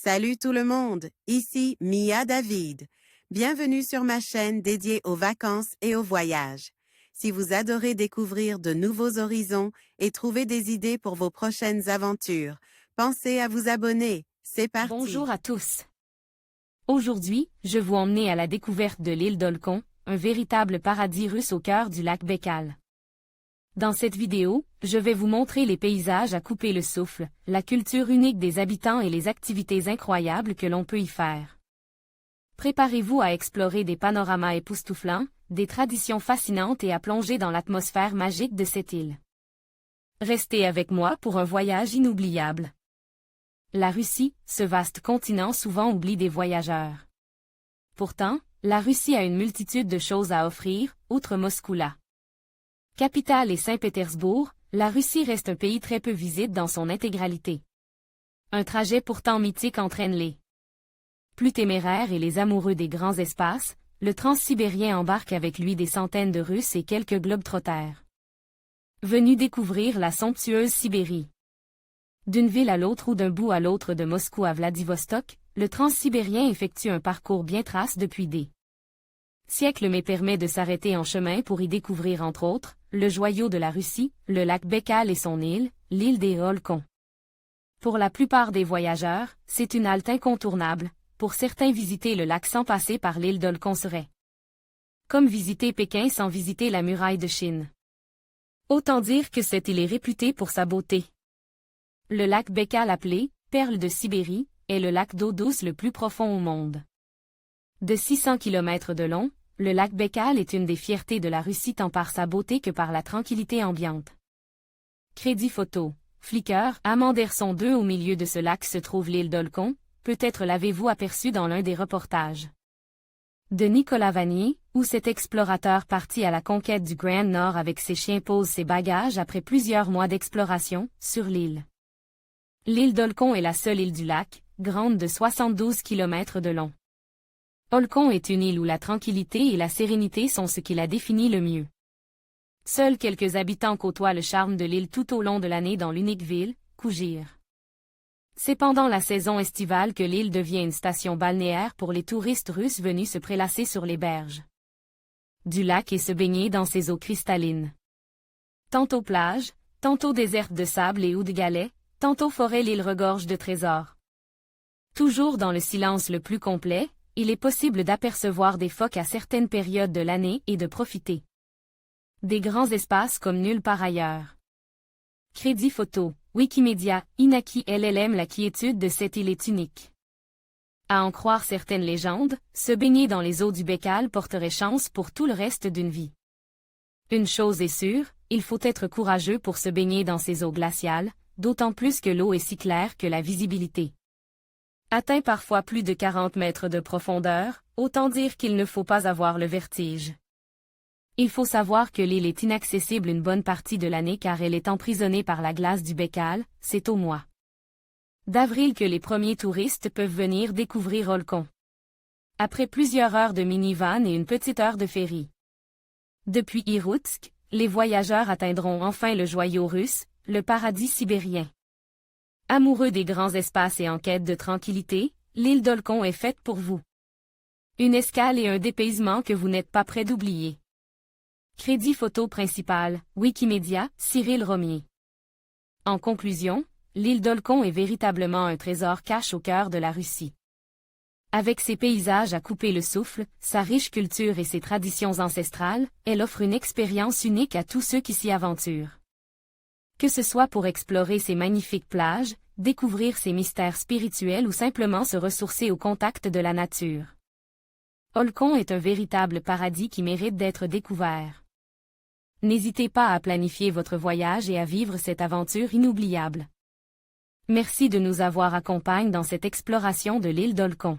Salut tout le monde, ici Mia David. Bienvenue sur ma chaîne dédiée aux vacances et aux voyages. Si vous adorez découvrir de nouveaux horizons et trouver des idées pour vos prochaines aventures, pensez à vous abonner. C'est parti. Bonjour à tous. Aujourd'hui, je vous emmène à la découverte de l'île d'Olkhon, un véritable paradis russe au cœur du lac Baïkal. Dans cette vidéo, je vais vous montrer les paysages à couper le souffle, la culture unique des habitants et les activités incroyables que l'on peut y faire. Préparez-vous à explorer des panoramas époustouflants, des traditions fascinantes et à plonger dans l'atmosphère magique de cette île. Restez avec moi pour un voyage inoubliable. La Russie, ce vaste continent souvent oublie des voyageurs. Pourtant, la Russie a une multitude de choses à offrir, outre Moscou-là. Capitale et Saint-Pétersbourg, la Russie reste un pays très peu visité dans son intégralité. Un trajet pourtant mythique entraîne les plus téméraires et les amoureux des grands espaces, le transsibérien embarque avec lui des centaines de Russes et quelques globetrotters. Venus découvrir la somptueuse Sibérie. D'une ville à l'autre ou d'un bout à l'autre de Moscou à Vladivostok, le transsibérien effectue un parcours bien trace depuis des siècles mais permet de s'arrêter en chemin pour y découvrir entre autres, le joyau de la Russie, le lac Baïkal et son île, l'île des Olkhon. Pour la plupart des voyageurs, c'est une halte incontournable, pour certains visiter le lac sans passer par l'île d'Olkhon serait comme visiter Pékin sans visiter la muraille de Chine. Autant dire que cette île est réputée pour sa beauté. Le lac Baïkal appelé « Perle de Sibérie » est le lac d'eau douce le plus profond au monde. De 600 km de long, le lac Baïkal est une des fiertés de la Russie tant par sa beauté que par la tranquillité ambiante. Crédit photo. Flickr, à Manderson 2 au milieu de ce lac se trouve l'île d'Olkhon, peut-être l'avez-vous aperçu dans l'un des reportages de Nicolas Vanier, où cet explorateur parti à la conquête du Grand Nord avec ses chiens pose ses bagages après plusieurs mois d'exploration, sur l'île. L'île d'Olkhon est la seule île du lac, grande de 72 km de long. Olkhon est une île où la tranquillité et la sérénité sont ce qui la définit le mieux. Seuls quelques habitants côtoient le charme de l'île tout au long de l'année dans l'unique ville, Kougir. C'est pendant la saison estivale que l'île devient une station balnéaire pour les touristes russes venus se prélasser sur les berges du lac et se baigner dans ses eaux cristallines. Tantôt plage, tantôt déserte de sable et ou de galets, tantôt forêt, l'île regorge de trésors. Toujours dans le silence le plus complet, il est possible d'apercevoir des phoques à certaines périodes de l'année et de profiter des grands espaces comme nulle part ailleurs. Crédit photo, Wikimedia, Inaki LLM. La quiétude de cette île est unique. À en croire certaines légendes, se baigner dans les eaux du Baïkal porterait chance pour tout le reste d'une vie. Une chose est sûre, il faut être courageux pour se baigner dans ces eaux glaciales, d'autant plus que l'eau est si claire que la visibilité atteint parfois plus de 40 mètres de profondeur, autant dire qu'il ne faut pas avoir le vertige. Il faut savoir que l'île est inaccessible une bonne partie de l'année car elle est emprisonnée par la glace du Baïkal, c'est au mois d'avril que les premiers touristes peuvent venir découvrir Olkhon. Après plusieurs heures de minivan et une petite heure de ferry. Depuis Irkoutsk, les voyageurs atteindront enfin le joyau russe, le paradis sibérien. Amoureux des grands espaces et en quête de tranquillité, l'île d'Olkhon est faite pour vous. Une escale et un dépaysement que vous n'êtes pas prêt d'oublier. Crédit photo principal, Wikimedia, Cyril Romier. En conclusion, l'île d'Olkhon est véritablement un trésor caché au cœur de la Russie. Avec ses paysages à couper le souffle, sa riche culture et ses traditions ancestrales, elle offre une expérience unique à tous ceux qui s'y aventurent. Que ce soit pour explorer ses magnifiques plages, découvrir ses mystères spirituels ou simplement se ressourcer au contact de la nature. Olkhon est un véritable paradis qui mérite d'être découvert. N'hésitez pas à planifier votre voyage et à vivre cette aventure inoubliable. Merci de nous avoir accompagnés dans cette exploration de l'île d'Olkhon.